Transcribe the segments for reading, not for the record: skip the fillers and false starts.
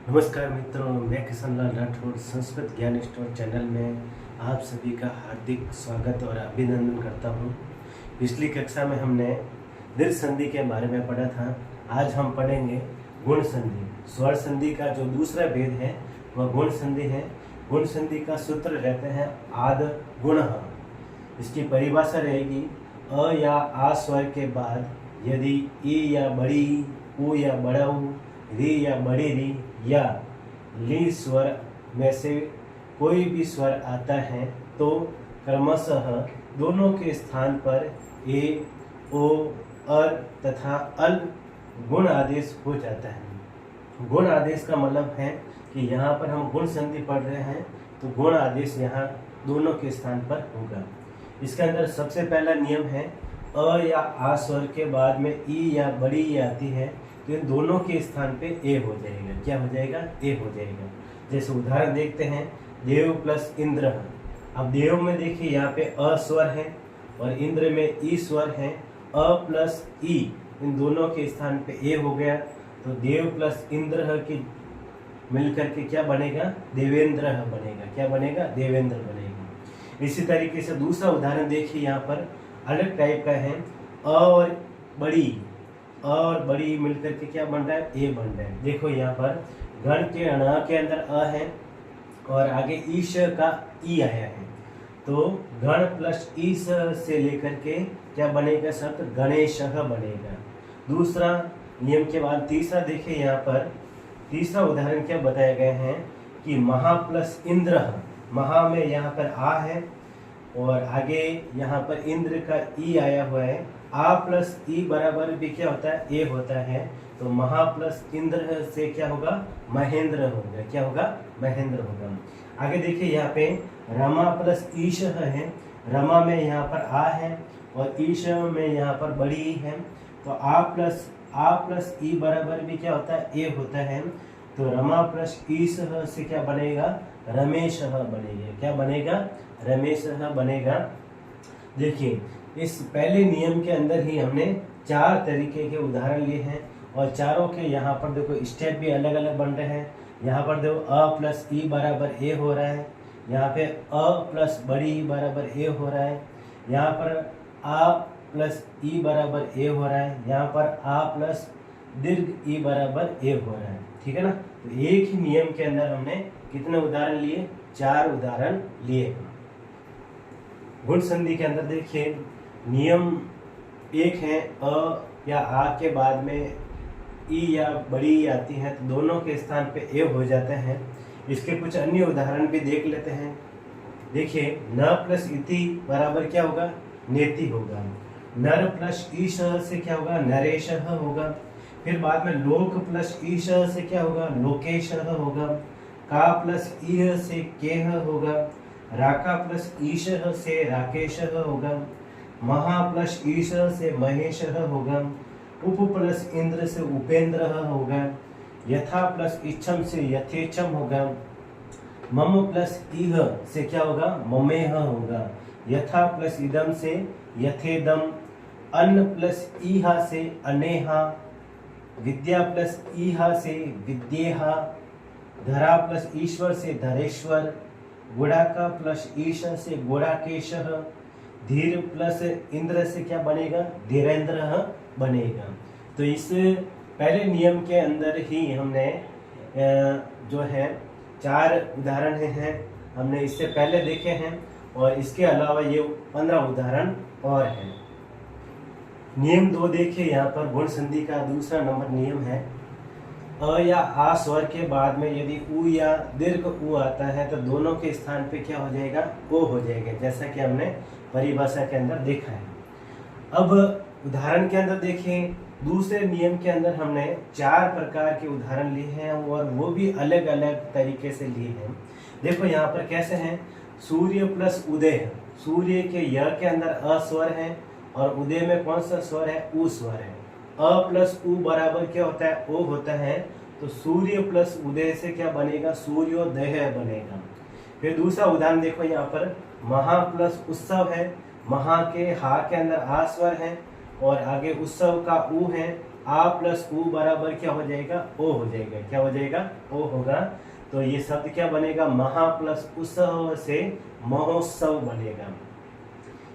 नमस्कार मित्रों, मैं किशन लाल राठौर संस्कृत ज्ञान स्टोर चैनल में आप सभी का हार्दिक स्वागत और अभिनंदन करता हूं। पिछली कक्षा में हमने दीर्घ संधि के बारे में पढ़ा था। आज हम पढ़ेंगे गुण संधि। स्वर संधि का जो दूसरा भेद है वह गुण संधि है। गुण संधि का सूत्र रहते हैं आद गुण। इसकी परिभाषा रहेगी अ या आ स्वर के बाद यदि ई या बड़ी उ या बड़ा उ, री या बड़ी री या ली स्वर में से कोई भी स्वर आता है तो क्रमशः दोनों के स्थान पर ए, ओ, अर तथा अल गुण आदेश हो जाता है। गुण आदेश का मतलब है कि यहाँ पर हम गुण संधि पढ़ रहे हैं तो गुण आदेश यहाँ दोनों के स्थान पर होगा। इसके अंदर सबसे पहला नियम है अ या आ स्वर के बाद में ई या बड़ी ई आती है तो इन दोनों के स्थान पे ए हो जाएगा। क्या हो जाएगा? ए हो जाएगा। जैसे उदाहरण देखते हैं, देव प्लस इंद्र। अब देव में देखिए यहाँ पे अ स्वर है और इंद्र में ई स्वर है। अ प्लस ई इन दोनों के स्थान पे ए हो गया तो देव प्लस इंद्र की मिलकर के क्या बनेगा? देवेंद्र बनेगा। क्या बनेगा? देवेंद्र बनेगा। इसी तरीके से दूसरा उदाहरण देखिए, यहाँ पर अलग टाइप का है। अ और बड़ी मिलकर के क्या बन रहा है? ए बन रहा है। देखो यहाँ पर गण के अण के अंदर अ है और आगे ईश का ई आया है तो गण प्लस ईश से लेकर के क्या बनेगा? शब्द गणेश बनेगा। दूसरा नियम के बाद तीसरा देखिए, यहाँ पर तीसरा उदाहरण क्या बताए गए हैं कि महा प्लस इंद्र। महा में यहाँ पर आ है और आगे यहाँ पर इंद्र का ई आया हुआ है। आ प्लस ई बराबर भी क्या होता है? ए होता है। तो महा प्लस इंद्र से क्या होगा? महेंद्र होगा। क्या होगा? महेंद्र होगा। आगे देखिए, यहाँ पे रमा प्लस ईश है। रमा में यहाँ पर आ है और ईश में यहाँ पर बड़ी ई है तो आ प्लस ई बराबर भी क्या होता है? ए होता है। तो रमा प्लस ईश से क्या बनेगा? रमेश बनेगा। क्या बनेगा? रमेश बनेगा। देखिए, इस पहले नियम के अंदर ही हमने 4 तरीके के उदाहरण लिए हैं और चारों के यहाँ पर देखो स्टेप भी अलग अलग बन रहे हैं। यहाँ पर देखो अ प्लस ई बराबर ए हो रहा है, यहाँ पे अ प्लस बड़ी ई बराबर ए हो रहा है, यहाँ पर आ प्लस ई बराबर ए हो रहा है, यहाँ पर आ प्लस दीर्घ ई बराबर ए हो रहा है। ठीक है ना? तो एक ही नियम के अंदर हमने कितने उदाहरण लिए? 4 उदाहरण लिए। गुण संधि के अंदर देखिए, नियम एक है अ या आ के बाद में ई या बड़ी ई आती है तो दोनों के स्थान पे ए हो जाते हैं। इसके कुछ अन्य उदाहरण भी देख लेते हैं। देखिए, न प्लस इति बराबर क्या होगा? नेति होगा। नर प्लस ईश से क्या होगा? नरेश होगा। फिर बाद में लोक प्लस ईश से क्या होगा? लोकेश होगा। का प्लस ई से केह होगा। राका प्लस ईश से राकेश होगा। महा प्लस ईश से महेश होगा। उप प्लस इंद्र से उपेंद्र होगा। यथा प्लस इच्छम से यथेच्छम होगा। मम प्लस इह से क्या होगा? ममेह होगा। यथा प्लस इदम से यथेदम। अन्न प्लस ईहा से अनेहा। विद्या प्लस ईहा से विद्येहा। धरा प्लस ईश्वर से धरेश्वर। गुड़ाका प्लस ईश से गुड़ाकेश। धीर प्लस इंद्र से क्या बनेगा? धीरेन्द्र बनेगा। तो इस पहले नियम के अंदर ही हमने जो है 4 उदाहरण हैं हमने इससे पहले देखे हैं और इसके अलावा ये 15 उदाहरण और हैं। नियम 2 देखिए, यहाँ पर गुण संधि का दूसरा नंबर नियम है अ या आ स्वर के बाद में यदि उ या दीर्घ उ आता है तो दोनों के स्थान पे क्या हो जाएगा? ओ हो जाएगा, जैसा कि हमने परिभाषा के अंदर देखा है। अब उदाहरण के अंदर देखें, दूसरे नियम के अंदर हमने 4 प्रकार के उदाहरण लिए हैं और वो भी अलग अलग तरीके से लिए हैं। देखो यहाँ पर कैसे हैं? सूर्य प्लस उदय। सूर्य के य के अंदर अ स्वर है और उदय में कौन सा स्वर है? उ स्वर है। अ प्लस उ बराबर क्या होता है? ओ होता है। तो सूर्य प्लस उदय से क्या बनेगा? सूर्योदय बनेगा। फिर दूसरा उदाहरण देखो, यहाँ पर महा प्लस उत्सव है। महा के हा के अंदर आ स्वर है और आगे उत्सव का ऊ है, आ प्लस ऊ बराबर क्या हो जाएगा, ओ हो जाएगा। क्या हो जाएगा, ओ होगा। तो ये शब्द क्या बनेगा, महा प्लस उत्सव से महोत्सव बनेगा।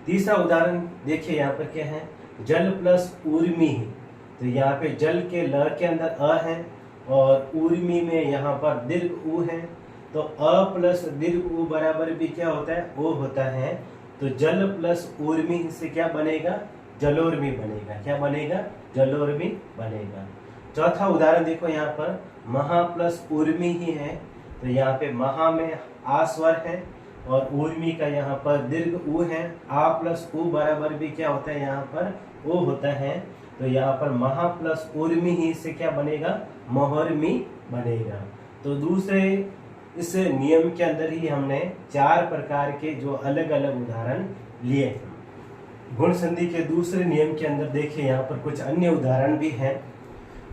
तीसरा उदाहरण देखिए, यहाँ पर क्या है, जल प्लस ऊर्मी। तो यहाँ पे जल के ल के अंदर अ है और ऊर्मी में यहाँ पर दीर्घ ऊ है। तो अ प्लस दीर्घ ऊ बराबर भी क्या होता है, ओ होता है। तो जल प्लस ऊर्मी से क्या बनेगा, जलोर्मी बनेगा। क्या बनेगा, जलोर्मी बनेगा। चौथा उदाहरण देखो, यहाँ पर महा प्लस ऊर्मी ही है। तो यहाँ पे महा में आ स्वर है और ऊर्मी का यहाँ पर दीर्घ ऊ है। आ प्लस ऊ बराबर भी क्या होता है, यहाँ पर ओ होता है। तो यहाँ पर महा प्लस ऊर्मी ही से क्या बनेगा, मोहर्मी बनेगा। तो दूसरे इस नियम के अंदर ही हमने 4 प्रकार के जो अलग अलग उदाहरण लिए हैं। गुण संधि के दूसरे नियम के अंदर देखिए, यहाँ पर कुछ अन्य उदाहरण भी हैं।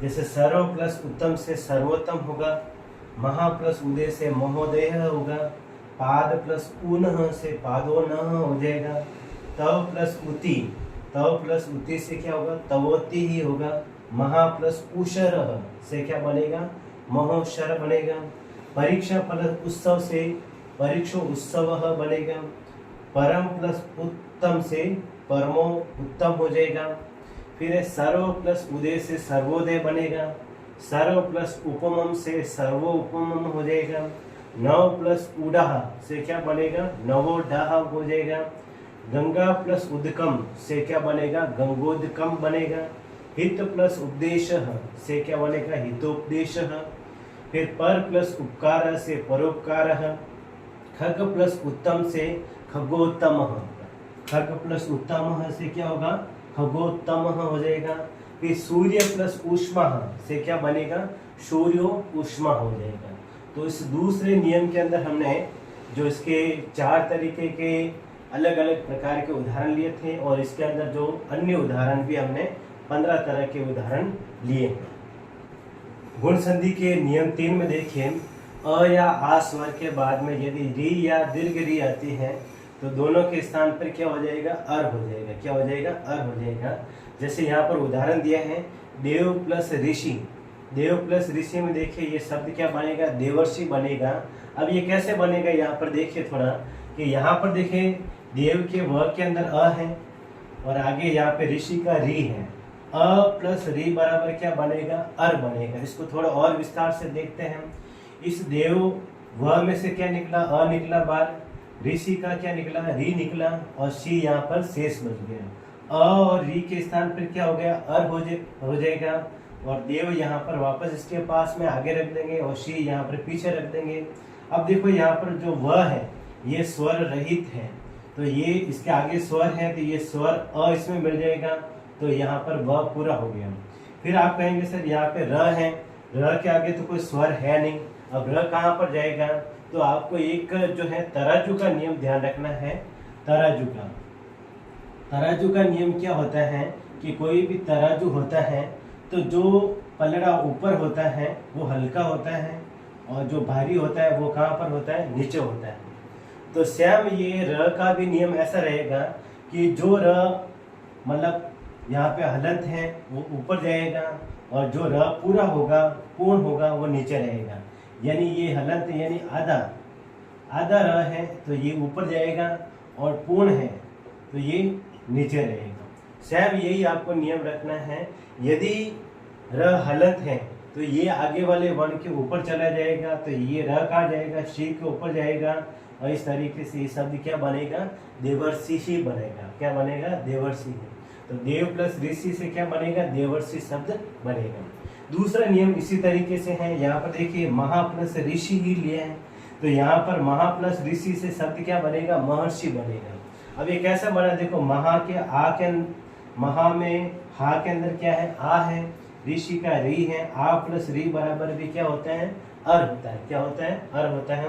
जैसे सर्व प्लस उत्तम से सर्वोत्तम होगा, महा प्लस उदय से महोदय होगा, पाद प्लस उन्ह से पादोनः हो जाएगा, तव प्लस उति, तव प्लस उति से क्या होगा, तवोति ही होगा, महा प्लस उशर से क्या बनेगा, महोशर बनेगा, परीक्षा प्लस उत्सव से परीक्षो उत्सव बनेगा, परम प्लस उत्तम से परमो उत्तम हो जाएगा। फिर सर्व प्लस उदय से सर्वोदय बनेगा, सर्व प्लस उपमम से सर्वो उपमम हो जाएगा, नव प्लस उडाह से क्या बनेगा, नवोडाह हो जाएगा, गंगा प्लस उदकम से क्या बनेगा, गंगोदकम बनेगा, हित प्लस उपदेश से क्या बनेगा, हितोपदेश। फिर पर प्लस उपकार से परोपकार, खग प्लस उत्तम से खगोत्तम, खग प्लस उत्तम से क्या होगा, खगोत्तम हो जाएगा। फिर सूर्य प्लस ऊष्मा से क्या बनेगा, सूर्यो ऊष्मा हो जाएगा। तो इस दूसरे नियम के अंदर हमने जो इसके 4 तरीके के अलग अलग प्रकार के उदाहरण लिए थे और इसके अंदर जो अन्य उदाहरण भी हमने 15 तरह के उदाहरण लिए हैं। गुण संधि के नियम 3 में देखिए, अ या आ स्वर के बाद में यदि री या दीर्घ री आती है तो दोनों के स्थान पर क्या हो जाएगा, अर हो जाएगा। क्या हो जाएगा, अर हो जाएगा। जैसे यहाँ पर उदाहरण दिया है, देव प्लस ऋषि। देव प्लस ऋषि में देखिए ये शब्द क्या बनेगा, देवर्षि बनेगा। अब ये कैसे बनेगा, यहाँ पर देखिए थोड़ा कि यहाँ पर देखिए देव के व के अंदर अ है और आगे यहाँ पे ऋषि का री है। अ प्लस री बराबर क्या बनेगा, अर बनेगा। इसको थोड़ा और विस्तार से देखते हैं। इस देव व में से क्या निकला, अ निकला बाहर, ऋषि का क्या निकला, री निकला और शी यहाँ पर शेष बच गया। अ और री के स्थान पर क्या हो गया, अर हो जाएगा और देव यहाँ पर वापस इसके पास में आगे रख देंगे और शी यहाँ पर पीछे रख देंगे। अब देखो यहाँ पर जो व है ये स्वर रहित है, तो ये इसके आगे स्वर है तो ये स्वर अ इसमें मिल जाएगा, तो यहाँ पर व पूरा हो गया। फिर आप कहेंगे सर यहाँ पे र है, र के आगे तो कोई स्वर है नहीं, अब र कहाँ पर जाएगा, तो आपको एक जो है तराजू का नियम ध्यान रखना है। तराजू का नियम क्या होता है कि कोई भी तराजू होता है तो जो पलड़ा ऊपर होता है वो हल्का होता है और जो भारी होता है वो कहाँ पर होता है, नीचे होता है। तो सेम ये र का भी नियम ऐसा रहेगा कि जो र मतलब यहाँ पे हलंत है वो ऊपर जाएगा और जो र पूरा होगा, पूर्ण होगा, वो नीचे रहेगा। यानी ये हलंत यानी आधा र है तो ये ऊपर जाएगा और पूर्ण है तो ये नीचे रहेगा। सेम यही आपको नियम रखना है। यदि र हलंत है तो ये आगे वाले वर्ण के ऊपर चला जाएगा, तो ये र कहाँ जाएगा, शी के ऊपर जाएगा और इस तरीके से ये शब्द क्या बनेगा, देवर्षि ही बनेगा। क्या बनेगा, देवर्षि। तो देव प्लस ऋषि से क्या बनेगा, देवर्षि शब्द बनेगा। दूसरा नियम इसी तरीके से है। यहाँ पर देखिए महा प्लस ऋषि ही लिया है, तो यहाँ पर महा प्लस ऋषि से शब्द क्या बनेगा, महर्षि बनेगा। अब ये कैसा बना, देखो महा के आ के महा में हा के अंदर क्या है, आ है, ऋषि का री है, आ प्लस री बराबर भी क्या होता है, अर होता है। क्या होता है, अर होता है।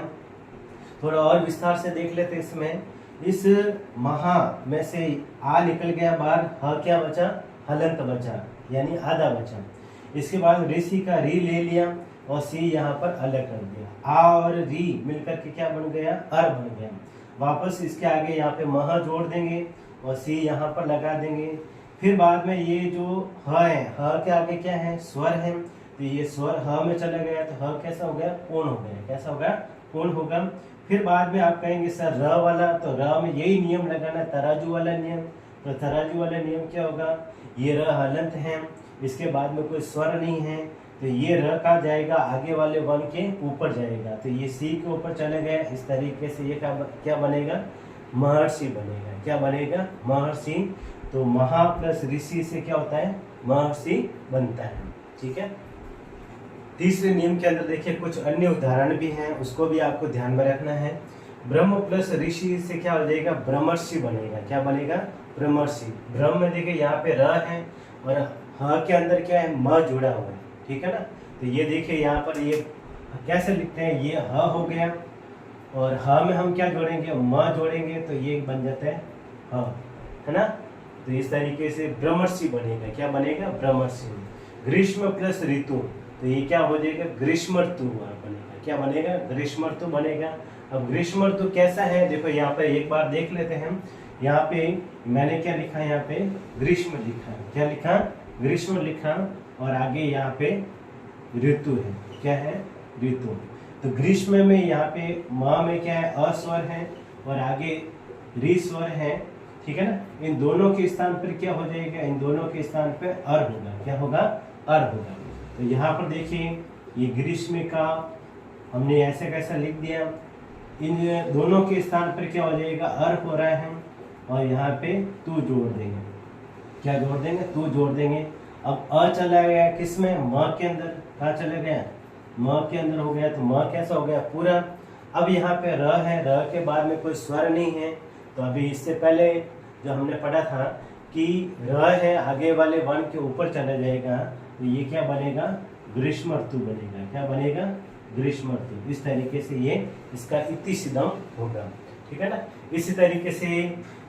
थोड़ा और विस्तार से देख लेते इसमें। इस महा में से आ निकल गया बाहर, ह क्या बचा, हलंत बचा यानी आधा बचा। इसके बाद ऋषि का री ले लिया और सी यहाँ पर अलग कर दिया। आ और री मिलकर के क्या बन गया, अर बन गया। वापस इसके आगे यहाँ पे मह जोड़ देंगे और सी यहाँ पर लगा देंगे। फिर बाद में ये जो ह है, ह के आगे क्या है, स्वर है, तो ये स्वर ह में चला गया तो ह कैसा हो गया, पूर्ण हो गया। कैसा होगा, पूर्ण होगा। फिर बाद में आप कहेंगे सर र वाला, तो र में यही नियम लगाना, तराजू वाला नियम। तो तराजू वाला नियम क्या होगा, ये र हलंत है, इसके बाद में कोई स्वर नहीं है, तो ये र का जाएगा आगे वाले वन के ऊपर जाएगा, तो ये सी के ऊपर चले गए। इस तरीके से ये क्या बनेगा, महर्षि बनेगा। क्या बनेगा, महर्षि। तो महा प्लस ऋषि से क्या होता है, महर्षि बनता है। ठीक है। तीसरे नियम के अंदर देखिए कुछ अन्य उदाहरण भी हैं, उसको भी आपको ध्यान में रखना है। ब्रह्म प्लस ऋषि से क्या हो जाएगा, ब्रह्मर्षि बनेगा। क्या बनेगा, ब्रह्मर्षि। ब्रह्म में देखिए यहाँ पे र है और ह के अंदर क्या है, म जुड़ा हुआ है। ठीक है ना। तो ये देखिए यहाँ पर ये कैसे लिखते हैं, ये ह हो गया और ह में हम क्या जोड़ेंगे, म जोड़ेंगे, तो ये बन जाता है ह, है ना। तो इस तरीके से ब्रह्मर्षि बनेगा। क्या बनेगा, ब्रह्मर्षि। ग्रीष्म प्लस ऋतु, तो ये क्या हो जाएगा, ग्रीष्म ऋतु बनेगा। क्या बनेगा, ग्रीष्म ऋतु बनेगा। अब ग्रीष्म ऋतु कैसा है, देखो यहाँ पे एक बार देख लेते हैं। यहाँ पे मैंने क्या लिखा है, यहाँ पे ग्रीष्म लिखा। क्या लिखा, ग्रीष्म लिखा और आगे यहाँ पे ऋतु है। क्या है, ऋतु। तो ग्रीष्म में यहाँ पे म में क्या है, अ स्वर है और आगे ऋ स्वर है। ठीक है ना। इन दोनों के स्थान पर क्या हो जाएगा, इन दोनों के स्थान पर अर होगा। क्या होगा, अर होगा। तो यहाँ पर देखिए ये ग्रीष्म का हमने ऐसे कैसा लिख दिया, इन दोनों के स्थान पर क्या हो जाएगा, अर हो रहा है और यहाँ पे तू जोड़ देंगे। क्या जोड़ देंगे, तू जोड़ देंगे। अब अ चला गया किसमें, म के अंदर। कहाँ चला गया, म के अंदर हो गया, तो म कैसा हो गया, पूरा। अब यहाँ पे र है, र के बाद में कोई स्वर नहीं है, तो अभी इससे पहले जो हमने पढ़ा था कि र है आगे वाले वन के ऊपर चला जाएगा, तो ये क्या बनेगा, ग्रीष्म ऋतु बनेगा। क्या बनेगा, ग्रीष्म ऋतु। इस तरीके से ये इसका इति सिद्धम होगा। ठीक है ना। इसी तरीके से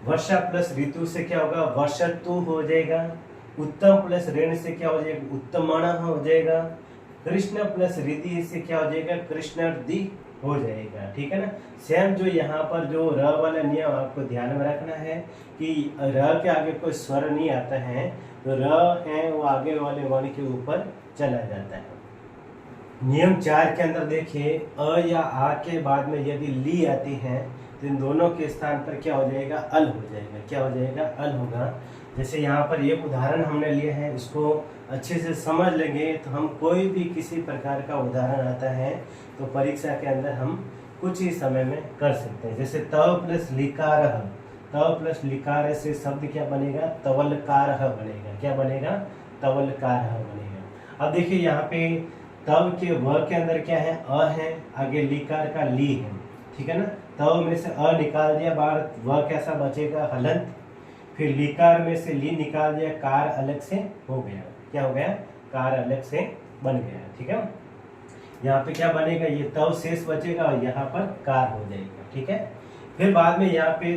वर्षा प्लस ऋतु से क्या होगा, वर्षतु हो जाएगा। उत्तम प्लस ऋण से क्या हो जाएगा, उत्तमण हो जाएगा। कृष्ण प्लस रिधि से क्या हो जाएगा, कृष्णार्धि हो जाएगा। ठीक है ना। सेम जो यहाँ पर जो र वाला नियम आपको ध्यान में रखना है कि र के आगे कोई स्वर नहीं आता है, तो र है वो आगे वाले वन के ऊपर चला जाता है। नियम 4 के अंदर देखिए अ या आ के बाद में यदि ली आती है तो इन दोनों के स्थान पर क्या हो जाएगा, अल हो जाएगा। क्या हो जाएगा, अल होगा। जैसे यहाँ पर एक उदाहरण हमने लिया है, इसको अच्छे से समझ लेंगे तो हम कोई भी किसी प्रकार का उदाहरण आता है तो परीक्षा के अंदर हम कुछ ही समय में कर सकते हैं। जैसे तव प्लस लिकार, तव प्लस लिकार से शब्द क्या बनेगा, तवलकार बनेगा। क्या बनेगा, तवलकार बनेगा। अब देखिए यहाँ पे तव के व के अंदर क्या है, अ है, आगे लिकार का ली है। ठीक है ना। तव में से अ निकाल दिया बाहर, व कैसा बचेगा, हलंत। फिर लिकार में से ली निकाल दिया, कार अलग से हो गया। क्या हो गया, कार अलग से बन गया। ठीक है। यहाँ पे क्या बनेगा, ये तव शेष बचेगा और यहाँ पर कार हो जाएगा। ठीक है। फिर बाद में यहाँ पे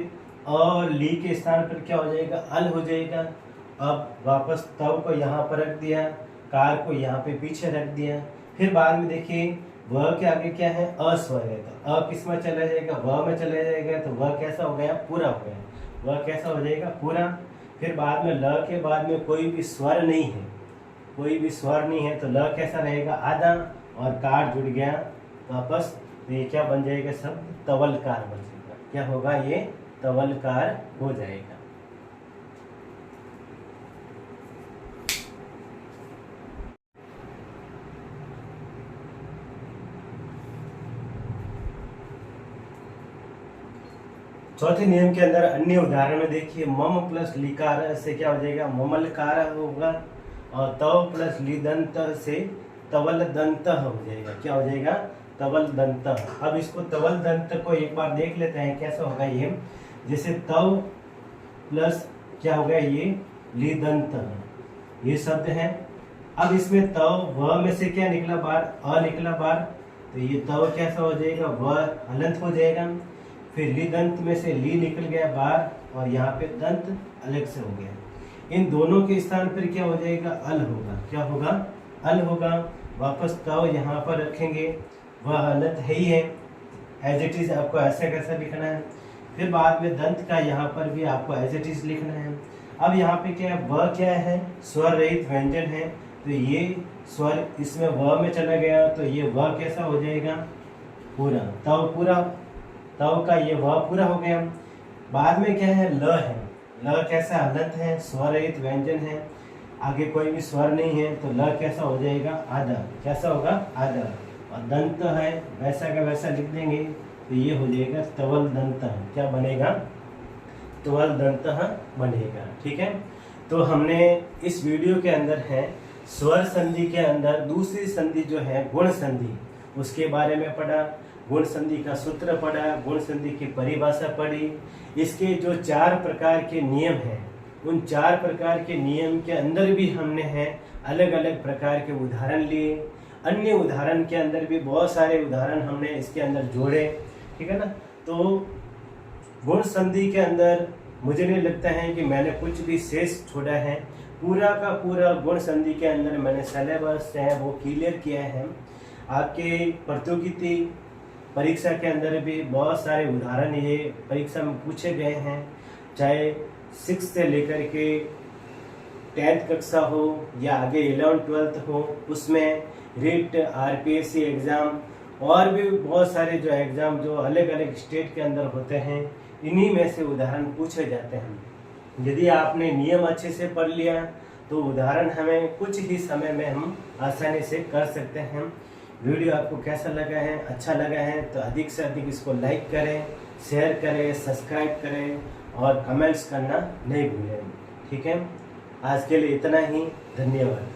और ली के स्थान पर क्या हो जाएगा, अल हो जाएगा। अब वापस तव को यहाँ पर रख दिया, कार को यहाँ पे पीछे रख दिया। फिर बाद में देखिए व के आगे क्या है, अ स्वर है, तो अ किस में चला जाएगा, व में चला जाएगा, तो व कैसा हो गया, पूरा हो गया। वह कैसा हो जाएगा, पूरा। फिर बाद में ल के बाद में कोई भी स्वर नहीं है, कोई भी स्वर नहीं है, तो ल कैसा रहेगा, आधा, और कार जुड़ गया वापस, तो ये क्या बन जाएगा, शब्द तवलकार बचेगा। क्या होगा, ये तवलकार हो जाएगा। चौथे नियम के अंदर अन्य उदाहरण में देखिए मम प्लस लिकार से क्या हो जाएगा, ममलकार होगा, और तव प्लस लिदंत से तवल दंत हो जाएगा। क्या हो जाएगा, तवल दंत। अब इसको तवल दंत को एक बार देख लेते हैं कैसा होगा ये। जैसे तव प्लस क्या होगा, ये लिदंत, ये शब्द है। अब इसमें तव व में से क्या निकला बाहर, अ निकला बाहर, तो ये तव कैसा हो जाएगा, व हलंत हो जाएगा। फिर ली दंत में से ली निकल गया बाहर और यहाँ पे दंत अलग से हो गया। इन दोनों के स्थान पर क्या हो जाएगा, अल होगा। क्या होगा, अल होगा। वापस तव यहाँ पर रखेंगे, वह हलंत है ही है, एज इट इज आपको ऐसा कैसा लिखना है। फिर बाद में दंत का यहाँ पर भी आपको एज इट इज लिखना है। अब यहाँ पे क्या है, व क्या है, स्वर रहित व्यंजन है, तो ये स्वर इसमें व में चला गया, तो ये व कैसा हो जाएगा, पूरा। तव का ये व पूरा हो गया। बाद में क्या है, ल है, ल कैसा, हलंत है, स्वर रहित व्यंजन है, आगे कोई भी स्वर नहीं है, तो ल कैसा हो जाएगा, आधा। कैसा होगा, आधा। और दंत है, वैसा का वैसा लिख देंगे, तो ये हो जाएगा तवल दंत। क्या बनेगा, तवल दंत बनेगा। ठीक है, तो हमने इस वीडियो के अंदर है स्वर संधि के अंदर दूसरी संधि जो है गुण संधि, उसके बारे में पढ़ा, गुण संधि का सूत्र पढ़ा, गुण संधि की परिभाषा पढ़ी, इसके जो 4 प्रकार के नियम हैं, उन 4 प्रकार के नियम के अंदर भी हमने हैं अलग अलग प्रकार के उदाहरण लिए। अन्य उदाहरण के अंदर भी बहुत सारे उदाहरण हमने इसके अंदर जोड़े। ठीक है ना, तो गुण संधि के अंदर मुझे नहीं लगता है कि मैंने कुछ भी शेष छोड़ा है। पूरा का पूरा गुण संधि के अंदर मैंने सिलेबस है वो क्लियर किया है। आपके प्रतियोगिता परीक्षा के अंदर भी बहुत सारे उदाहरण ये परीक्षा में पूछे गए हैं, चाहे 6 से लेकर के 10th कक्षा हो या आगे 11th 12th हो, उसमें रीट, आरपीएससी एग्ज़ाम और भी बहुत सारे जो एग्ज़ाम जो अलग अलग स्टेट के अंदर होते हैं, इन्हीं में से उदाहरण पूछे जाते हैं। यदि आपने नियम अच्छे से पढ़ लिया तो उदाहरण हमें कुछ ही समय में हम आसानी से कर सकते हैं। वीडियो आपको कैसा लगा है, अच्छा लगा है तो अधिक से अधिक इसको लाइक करें, शेयर करें, सब्सक्राइब करें और कमेंट्स करना नहीं भूलें। ठीक है, आज के लिए इतना ही, धन्यवाद।